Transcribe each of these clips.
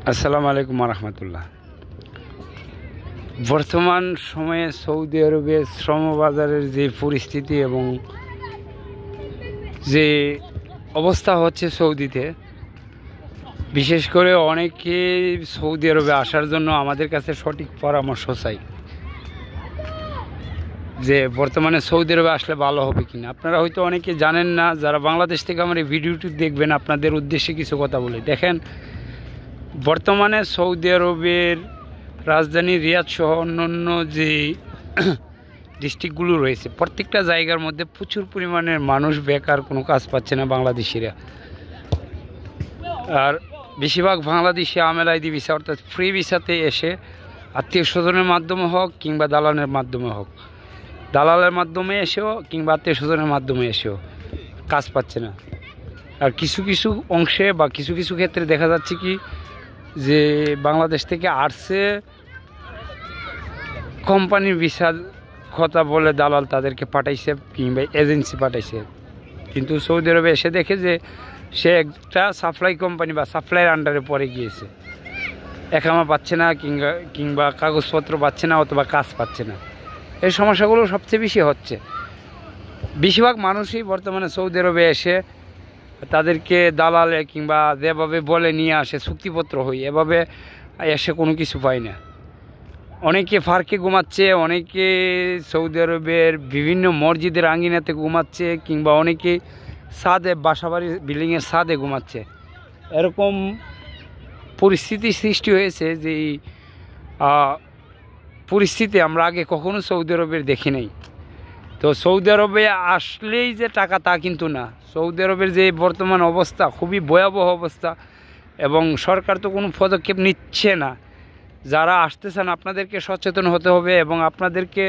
আসসালামু আলাইকুম রহমতুল্লাহ। বর্তমান সময়ে সৌদি আরবের শ্রমবাজারের যে পরিস্থিতি এবং যে অবস্থা হচ্ছে সৌদিতে, বিশেষ করে অনেকে সৌদি আরবে আসার জন্য আমাদের কাছে সঠিক পরামর্শ চাই যে বর্তমানে সৌদি আরবে আসলে ভালো হবে কিনা। আপনারা হয়তো অনেকে জানেন না, যারা বাংলাদেশ থেকে আমার এই ভিডিওটি দেখবেন আপনাদের উদ্দেশ্যে কিছু কথা বলি। দেখেন, বর্তমানে সৌদি আরবের রাজধানী রিয়াদ সহ অন্যান্য যে ডিস্ট্রিক্টগুলো রয়েছে, প্রত্যেকটা জায়গার মধ্যে প্রচুর পরিমাণের মানুষ বেকার, কোনো কাজ পাচ্ছে না বাংলাদেশিরা। আর বেশিরভাগ বাংলাদেশি আমেলাইদি ভিসা অর্থাৎ ফ্রি ভিসাতে এসে আত্মীয় স্বজনের মাধ্যমে হোক কিংবা দালালের মাধ্যমে হোক, দালালের মাধ্যমে এসেও কিংবা আত্মীয় স্বজনের মাধ্যমে এসেও কাজ পাচ্ছে না। আর কিছু কিছু অংশে বা কিছু কিছু ক্ষেত্রে দেখা যাচ্ছে কি যে বাংলাদেশ থেকে আসছে কোম্পানির ভিসার কথা বলে দালাল তাদেরকে পাঠাইছে কিংবা এজেন্সি পাঠাইছে, কিন্তু সৌদি আরবে এসে দেখে যে সে একটা সাপ্লাই কোম্পানি বা সাপ্লাইয়ের আন্ডারে পড়ে গিয়েছে, একামা পাচ্ছে না কিংবা কাগজপত্র পাচ্ছে না অথবা কাজ পাচ্ছে না। এই সমস্যাগুলো সবচেয়ে বেশি হচ্ছে। বেশিরভাগ মানুষই বর্তমানে সৌদি আরবে এসে তাদেরকে দালালে কিংবা যেভাবে বলে নিয়ে আসে চুক্তিপত্র হই, এভাবে এসে কোনো কিছু পায় না। অনেকে ফার্কে ঘুমাচ্ছে, অনেকে সৌদি আরবের বিভিন্ন মসজিদের আঙ্গিনাতে ঘুমাচ্ছে কিংবা অনেকে ছাদে, বাসাবাড়ির বিল্ডিংয়ের ছাদে ঘুমাচ্ছে। এরকম পরিস্থিতি সৃষ্টি হয়েছে যে পরিস্থিতি আমরা আগে কখনো সৌদি আরবের দেখি নাই। তো সৌদি আরবে আসলেই যে টাকা তা কিন্তু না। সৌদি আরবের যে বর্তমান অবস্থা খুবই ভয়াবহ অবস্থা, এবং সরকার তো কোনো পদক্ষেপ নিচ্ছে না। যারা আসতেছেন আপনাদেরকে সচেতন হতে হবে এবং আপনাদেরকে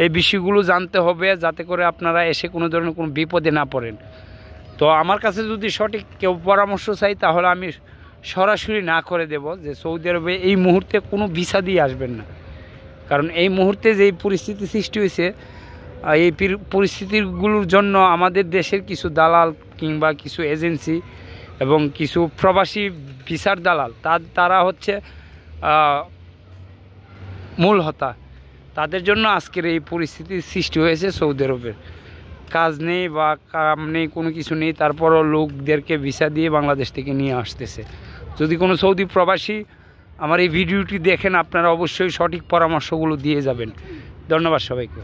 এই বিষয়গুলো জানতে হবে, যাতে করে আপনারা এসে কোনো ধরনের কোনো বিপদে না পড়েন। তো আমার কাছে যদি সঠিক কেউ পরামর্শ চাই তাহলে আমি সরাসরি না করে দেব যে সৌদি আরবে এই মুহূর্তে কোনো ভিসা দিয়ে আসবেন না। কারণ এই মুহূর্তে যেই পরিস্থিতি সৃষ্টি হয়েছে, এই পরিস্থিতিগুলোর জন্য আমাদের দেশের কিছু দালাল কিংবা কিছু এজেন্সি এবং কিছু প্রবাসী ভিসার দালাল তারা হচ্ছে মূল হোতা। তাদের জন্য আজকের এই পরিস্থিতির সৃষ্টি হয়েছে। সৌদি আরবের কাজ নেই বা কাম নেই, কোনো কিছু নেই, তারপরও লোকদেরকে ভিসা দিয়ে বাংলাদেশ থেকে নিয়ে আসতেছে। যদি কোনো সৌদি প্রবাসী আমার এই ভিডিওটি দেখেন, আপনারা অবশ্যই সঠিক পরামর্শগুলো দিয়ে যাবেন। ধন্যবাদ সবাইকে।